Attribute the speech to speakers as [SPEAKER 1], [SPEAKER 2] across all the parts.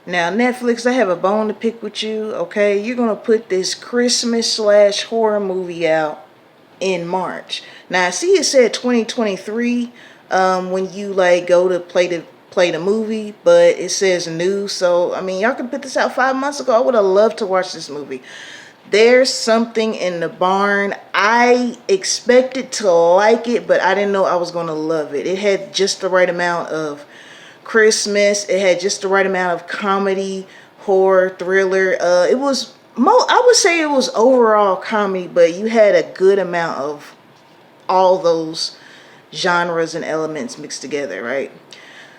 [SPEAKER 1] Now, Netflix, I have a bone to pick with you, okay? You're going to put this Christmas slash horror movie out in March. Now, I see it said 2023 when you like go to play the movie, but it says new. So, I mean, y'all could put this out 5 months ago. I would have loved to watch this movie. There's something in the barn. I expected to like it, but I didn't know I was going to love it. It had just the right amount of Christmas. It had just the right amount of comedy, horror, thriller. It was I would say it was overall comedy, but you had a good amount of all those genres and elements mixed together, right?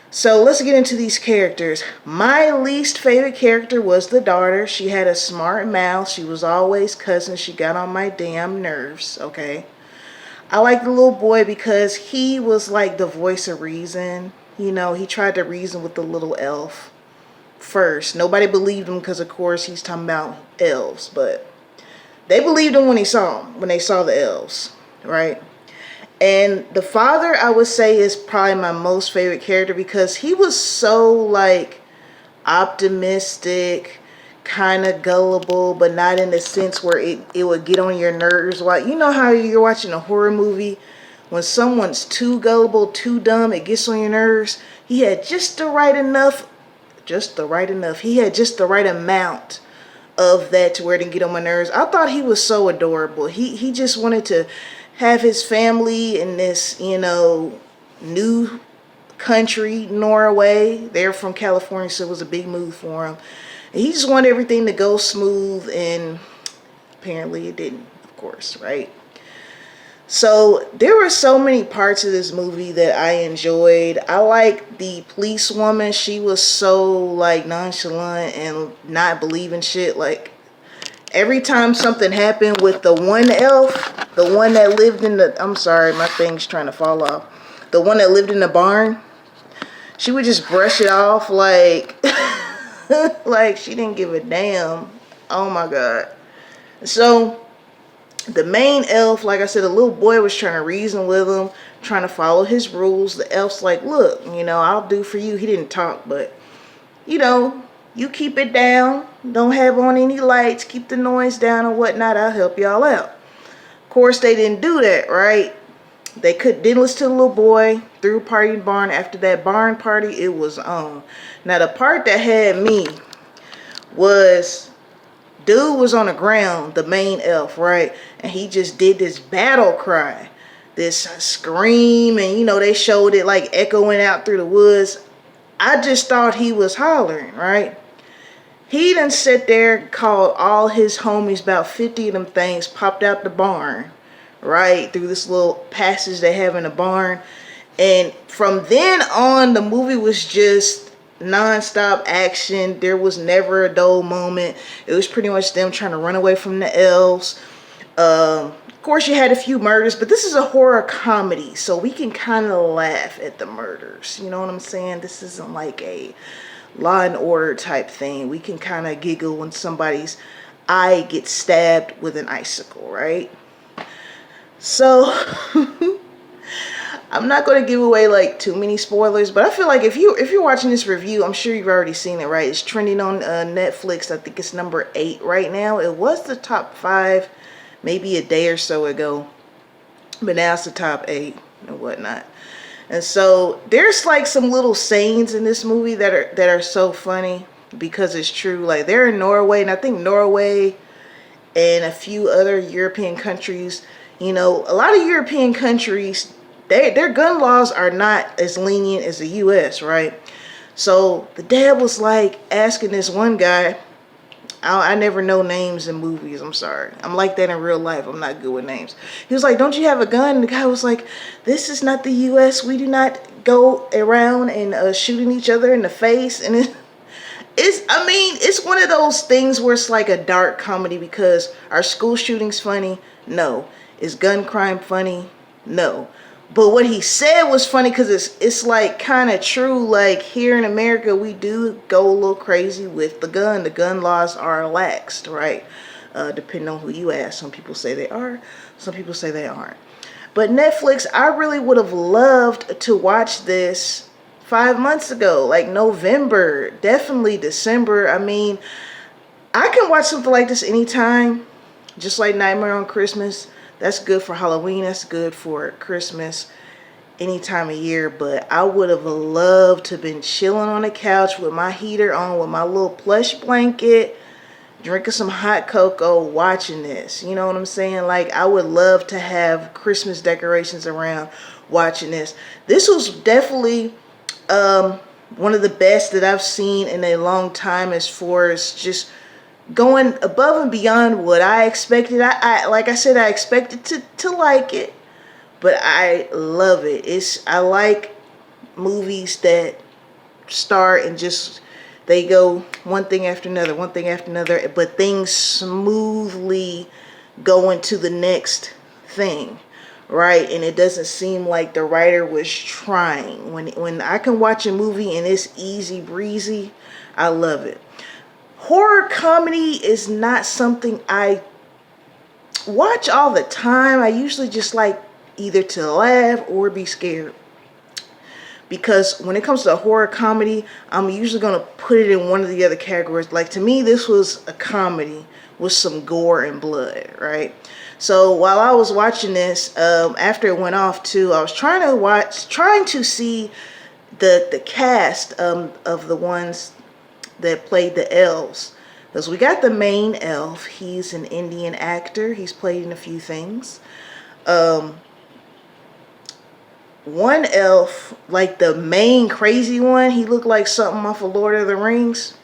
[SPEAKER 1] So let's get into these characters. My least favorite character was the daughter. She had a smart mouth. She was always cussing. She got on my damn nerves, okay? I like the little boy because he was like the voice of reason. You know, he tried to reason with the little elf first. Nobody believed him because, of course, he's talking about elves. But they believed him when they saw the elves, right? And the father, I would say, is probably my most favorite character because he was so like optimistic, kind of gullible, but not in the sense where it would get on your nerves. Like, you know how you're watching a horror movie, when someone's too gullible, too dumb, it gets on your nerves. He had just the right enough, He had just the right amount of that to where it didn't get on my nerves. I thought he was so adorable. He just wanted to have his family in this, new country, Norway. They're from California, so it was a big move for him. And he just wanted everything to go smooth, and apparently it didn't, of course, right? So there were so many parts of this movie that I enjoyed. I like the police woman. She was so like nonchalant and not believing shit. Like every time something happened with the one elf, the one that lived in the, I'm sorry, my thing's trying to fall off. The one that lived in the barn, she would just brush it off like, like she didn't give a damn. Oh my God. So the main elf, like I said, the little boy was trying to reason with him, trying to follow his rules. The elf's like, look, I'll do for you. He didn't talk, but, you keep it down. Don't have on any lights. Keep the noise down or whatnot. I'll help y'all out. Of course, they didn't do that, right? They didn't listen to the little boy. Threw a party in the barn. After that barn party, it was on. Now, the part that had me was dude was on the ground, the main elf, right? And he just did this battle cry, this scream, and they showed it like echoing out through the woods. I just thought he was hollering, right? He done sit there, called all his homies, about 50 of them things, popped out the barn, right? Through this little passage they have in the barn. And from then on, the movie was just non-stop action. There was never a dull moment. It was pretty much them trying to run away from the elves. Of course, you had a few murders, but this is a horror comedy, so we can kind of laugh at the murders. You know what I'm saying? This isn't like a Law and Order type thing. We can kind of giggle when somebody's eye gets stabbed with an icicle, right? So I'm not going to give away like too many spoilers, but I feel like if you're watching this review, I'm sure you've already seen it, right? It's trending on Netflix. I think it's number 8 right now. It was the top 5 maybe a day or so ago, but now it's the top 8 and whatnot. And so there's like some little sayings in this movie that are so funny because it's true. Like they're in Norway, and I think Norway and a few other European countries, a lot of European countries, their gun laws are not as lenient as the US, right? So the dad was like asking this one guy, I never know names in movies, I'm sorry. I'm like that in real life. I'm not good with names. He was like, don't you have a gun? And the guy was like, this is not the US. We do not go around and shooting each other in the face. And it's one of those things where it's like a dark comedy because are school shootings funny? No. Is gun crime funny? No. But what he said was funny because it's like kind of true. Like here in America, we do go a little crazy with the gun. The gun laws are relaxed, right? Depending on who you ask. Some people say they are. Some people say they aren't. But Netflix, I really would have loved to watch this 5 months ago, like November, definitely December. I mean, I can watch something like this anytime, just like Nightmare on Christmas. That's good for Halloween. That's good for Christmas, any time of year. But I would have loved to have been chilling on the couch with my heater on, with my little plush blanket, drinking some hot cocoa, watching this. You know what I'm saying? Like, I would love to have Christmas decorations around watching this. This was definitely one of the best that I've seen in a long time, as far as just going above and beyond what I expected. I like I said, I expected to like it, but I love it. I like movies that start and just they go one thing after another, one thing after another, but things smoothly go into the next thing, right? And it doesn't seem like the writer was trying. When I can watch a movie and it's easy breezy, I love it. Horror comedy is not something I watch all the time. I usually just like either to laugh or be scared. Because when it comes to horror comedy, I'm usually going to put it in one of the other categories. Like, to me, this was a comedy with some gore and blood, right? So while I was watching this, after it went off too, I was trying to see the cast of the ones that played the elves. Because we got the main elf. He's an Indian actor. He's played in a few things. One elf, like the main crazy one, he looked like something off of Lord of the Rings.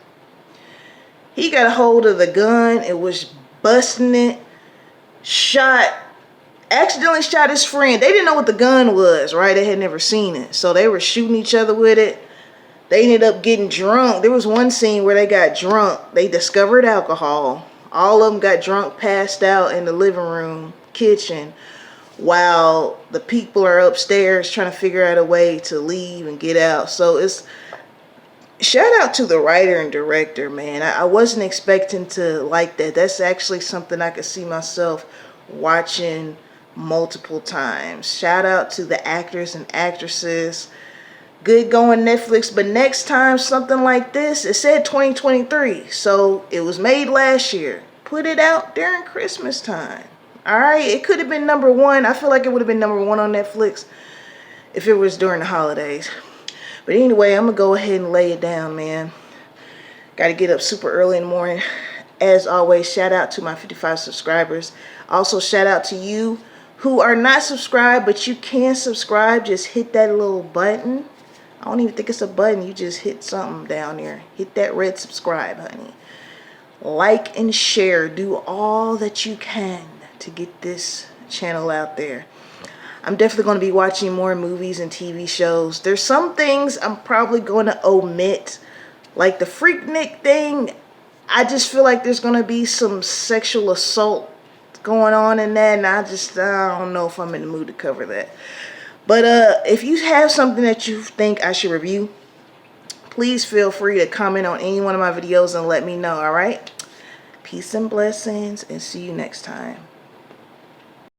[SPEAKER 1] He got a hold of the gun. It was busting it. Accidentally shot his friend. They didn't know what the gun was, right? They had never seen it. So they were shooting each other with it. They ended up getting drunk. There was one scene where they got drunk. They discovered alcohol. All of them got drunk, passed out in the living room, kitchen, while the people are upstairs trying to figure out a way to leave and get out. So it's shout out to the writer and director, man. I wasn't expecting to like that. That's actually something I could see myself watching multiple times. Shout out to the actors and actresses. Good going, Netflix. But next time something like this, it said 2023, so it was made last year. Put it out during Christmas time. All right, it could have been number one. I feel like it would have been number one on Netflix if it was during the holidays. But anyway, I'm gonna go ahead and lay it down, man. Got to get up super early in the morning. As always, shout out to my 55 subscribers. Also, shout out to you who are not subscribed, but you can subscribe. Just hit that little button. I don't even think it's a button. You just hit something down there. Hit that red subscribe, honey. Like and share. Do all that you can to get this channel out there. I'm definitely going to be watching more movies and TV shows. There's some things I'm probably going to omit. Like the Freaknik thing. I just feel like there's going to be some sexual assault going on in that. And I don't know if I'm in the mood to cover that. But if you have something that you think I should review, please feel free to comment on any one of my videos and let me know, alright? Peace and blessings, and see you next time.